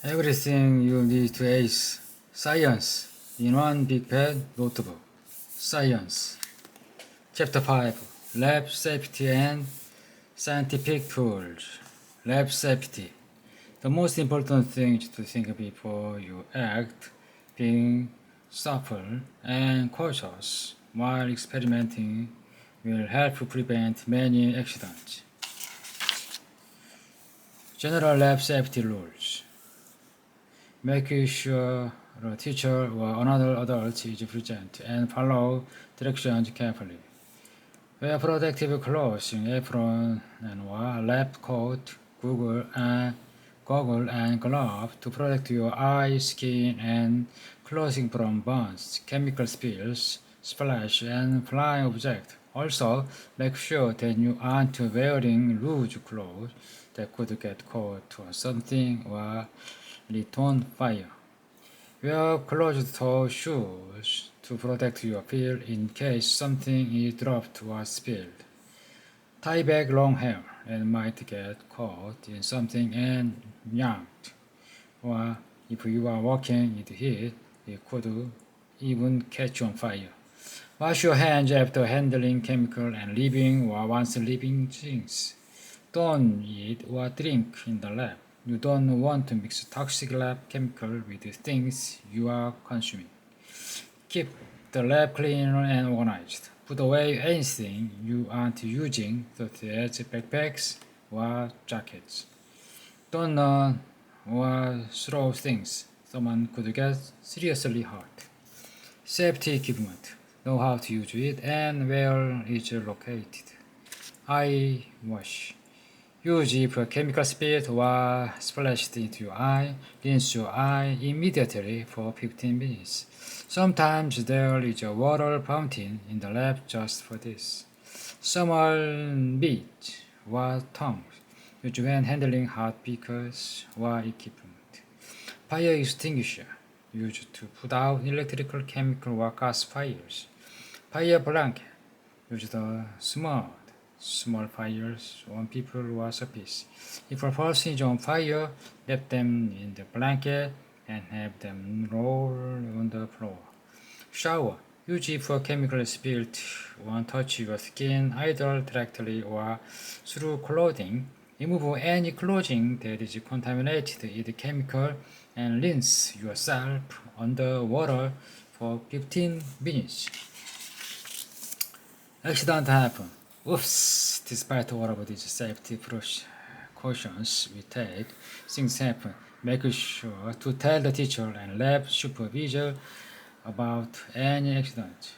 Everything you need to ace science in one big pad notebook. Science. Chapter 5. Lab Safety and Scientific Tools. Lab Safety. The most important thing is to think before you act, being thoughtful and cautious while experimenting will help prevent many accidents. General lab safety rules. Make sure the teacher or another adult is present and follow directions carefully. Wear protective clothing, apron and lab coat, goggle and glove to protect your eyes, skin, and clothing from burns, chemical spills, splash, and flying objects. Also, make sure that you aren't wearing loose clothes that could get caught on something or lit on fire. Wear closed-toe shoes to protect your feet in case something is dropped or spilled. Tie back long hair and might get caught in something and yanked. Or if you are walking in the heat, it could even catch on fire. Wash your hands after handling chemical and living or once living things. Don't eat or drink in the lab. You don't want to mix toxic lab chemical with the things you are consuming. Keep the lab clean and organized. Put away anything you aren't using, such as backpacks or jackets. Don't learn or throw things. Someone could get seriously hurt. Safety equipment. Know how to use it and where it's located. Eye wash. Use if a chemical spilled or splashed into your eye. Rinse your eye immediately for 15 minutes. Sometimes there is a water fountain in the lab just for this. Small bit or tongs used when handling hot beakers or equipment. Fire extinguisher used to put out electrical, chemical, or gas fires. Fire blanket used to small fires on people or surface. If a person is on fire, wrap them in the blanket and have them roll on the floor. Shower. Use if a chemical spilled won't touch your skin either directly or through clothing. Remove any clothing that is contaminated with chemical and rinse yourself under water for 15 minutes. Accident happen. Oops! Despite all of these safety precautions we take, things happen. Make sure to tell the teacher and lab supervisor about any accident.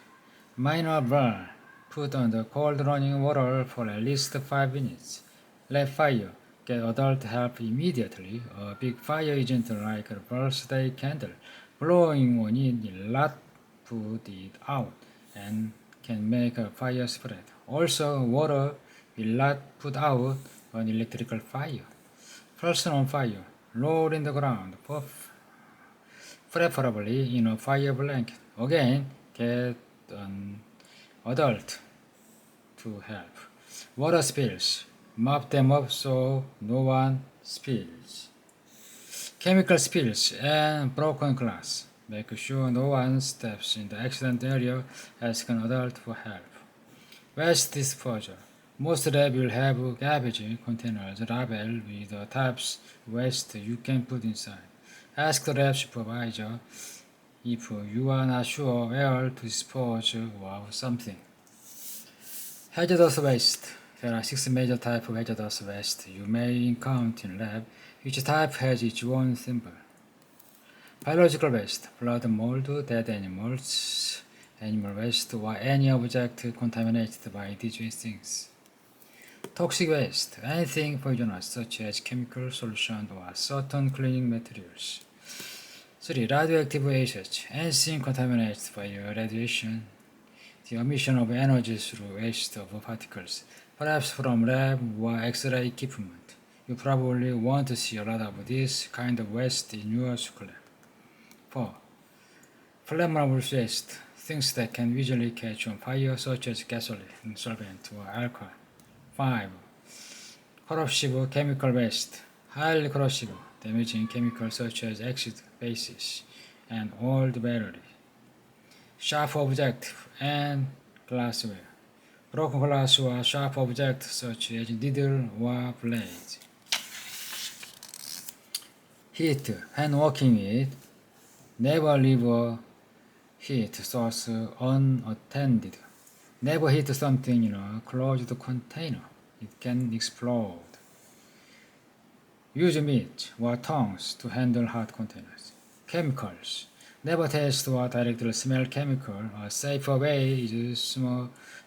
Minor burn. Put on the cold running water for at least 5 minutes. Lab fire. Get adult help immediately. A big fire isn't like a birthday candle. Blowing on it will not put it out and can make a fire spread. Also, water will not put out an electrical fire. Person on fire, roll in the ground, preferably in a fire blanket. Again, get an adult to help. Water spills, mop them up so no one spills. Chemical spills and broken glass. Make sure no one steps in the accident area. Ask an adult for help. Waste disposal. Most labs will have garbage containers labeled with the types waste you can put inside. Ask the lab supervisor if you are not sure where to dispose of something. Hazardous waste. There are 6 major types of hazardous waste you may encounter in lab. Each type has its own symbol. Biological waste. Blood, mold, dead animals, animal waste, or any object contaminated by these things. Toxic waste. Anything poisonous such as chemical solutions or certain cleaning materials. 3. Radioactive waste. Anything contaminated by radiation. The emission of energy through waste of particles, perhaps from lab or X-ray equipment. You probably won't see a lot of this kind of waste in your school lab. 4. Flammable waste. Things that can easily catch on fire such as gasoline, solvent, or alcohol. 5. Corrosive chemical waste. Highly corrosive. damaging chemicals such as acid, bases, and old battery. Sharp object and glassware. Broken glass or sharp objects such as needle or blade. Heat when working with. Never leave a heat source unattended. Never heat something in a closed container. It can explode. Use meat or tongs to handle hot containers. Chemicals. Never taste or directly smell chemical. A safer way is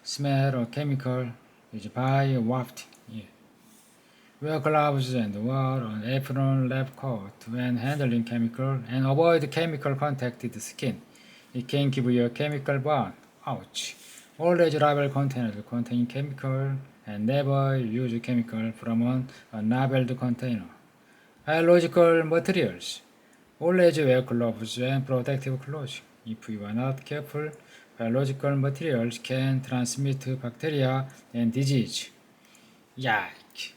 smell a chemical is by wafting it. Wear gloves and wear an apron lab coat when handling chemical and avoid chemical contact with the skin. It can give you a chemical burn. Ouch. Always label containers containing chemical and never use chemical from a labeled container. Biological materials. Always wear gloves and protective clothing. If you are not careful, biological materials can transmit bacteria and disease. Yikes!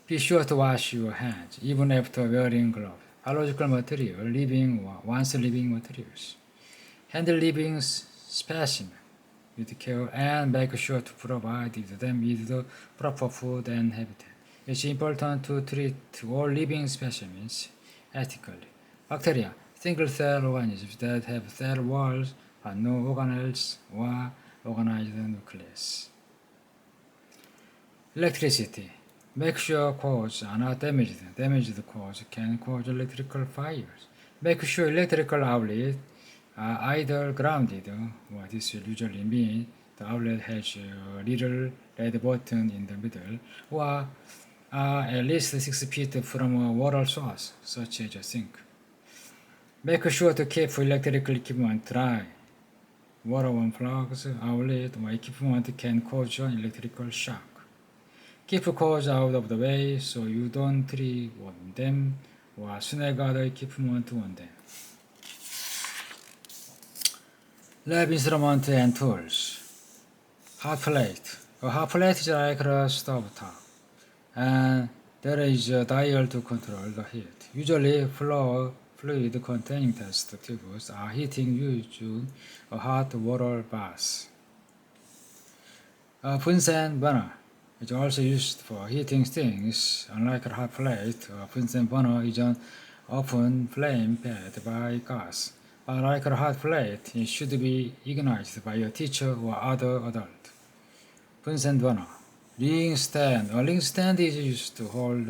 Be sure to wash your hands even after wearing gloves. Biological material, living or once living materials. Handle living specimen with care and make sure to provide them with the proper food and habitat. It's important to treat all living specimens ethically. Bacteria, single-cell organisms that have cell walls but no organelles or organized nucleus. Electricity. Make sure cords are not damaged. Damaged cords can cause electrical fires. Make sure electrical outlets are either grounded, or this will usually mean the outlet has a little red button in the middle, or are at least 6 feet from a water source, such as a sink. Make sure to keep electrical equipment dry. Water-worn plugs, outlet, or equipment can cause an electrical shock. Keep cords out of the way so you don't trip on them or snag other equipment on them. Lab instrument and tools. Hot plate. A hot plate is like a stove top, and there is a dial to control the heat. Usually, fluid containing test tubes are heating using a hot water bath. A Bunsen burner is also used for heating things. Unlike a hot plate, a Bunsen burner is an open flame fed by gas. But like a hot plate, it should be ignited by a teacher or other adult. Bunsen burner. Ring stand. A ring stand is used to hold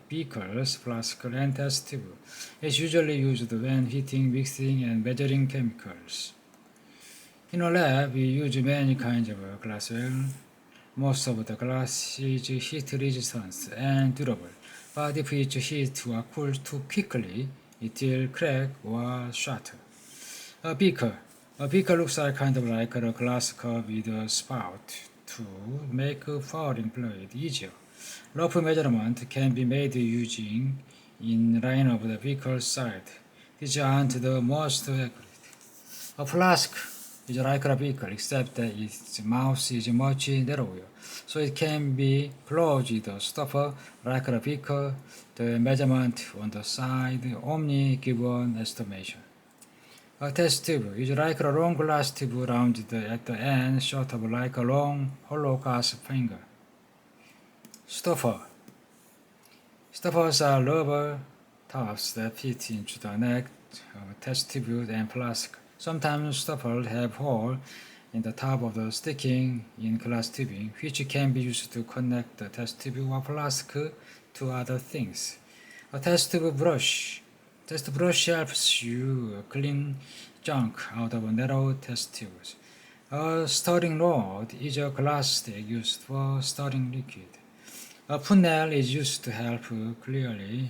beakers, flask, and test tube. It's usually used when heating, mixing, and measuring chemicals. In a lab, we use many kinds of glassware. Most of the glass is heat resistant and durable, but if it's heat or cooled too quickly, it will crack or shatter. A beaker. A beaker looks kind of like a glass cup with a spout to make pouring fluid easier. Rough measurement can be made using in line of the beaker's side. These aren't the most accurate. A flask is like a beaker except that its mouth is much narrower, so it can be closed with a stopper like a beaker. The measurement on the side only give an estimation. A test tube is like a long glass tube rounded at the end, sort of like a long hollow glass finger. Stopper. Stoppers are rubber tops that fit into the neck of a test tube and flask. Sometimes stoppers have holes in the top of the sticking in glass tubing, which can be used to connect the test tube or flask to other things. A test tube brush. Test brush helps you clean junk out of narrow test tubes. A stirring rod is a glass stick used for stirring liquid. A funnel is used to help clearly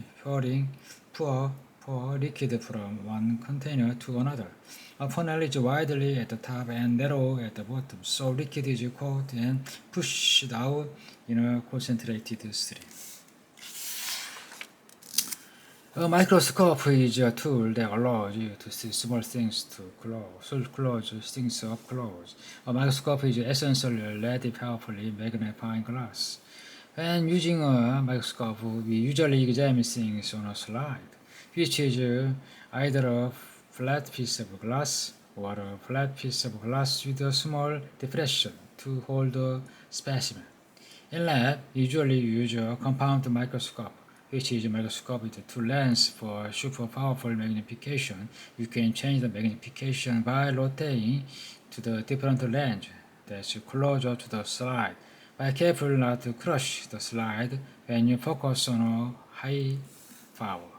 pour liquid from one container to another. A funnel is widely at the top and narrow at the bottom, so liquid is caught and pushed out in a concentrated stream. A microscope is a tool that allows you to see small things close things up close. A microscope is essentially a LED powerfully magnifying glass. When using a microscope, we usually examine things on a slide, which is either a flat piece of glass or a flat piece of glass with a small depression to hold a specimen. In lab, we usually use a compound microscope, which is a microscope with two lenses for super powerful magnification. You can change the magnification by rotating to the different lens that's closer to the slide. Be careful not to crush the slide when you focus on a high power.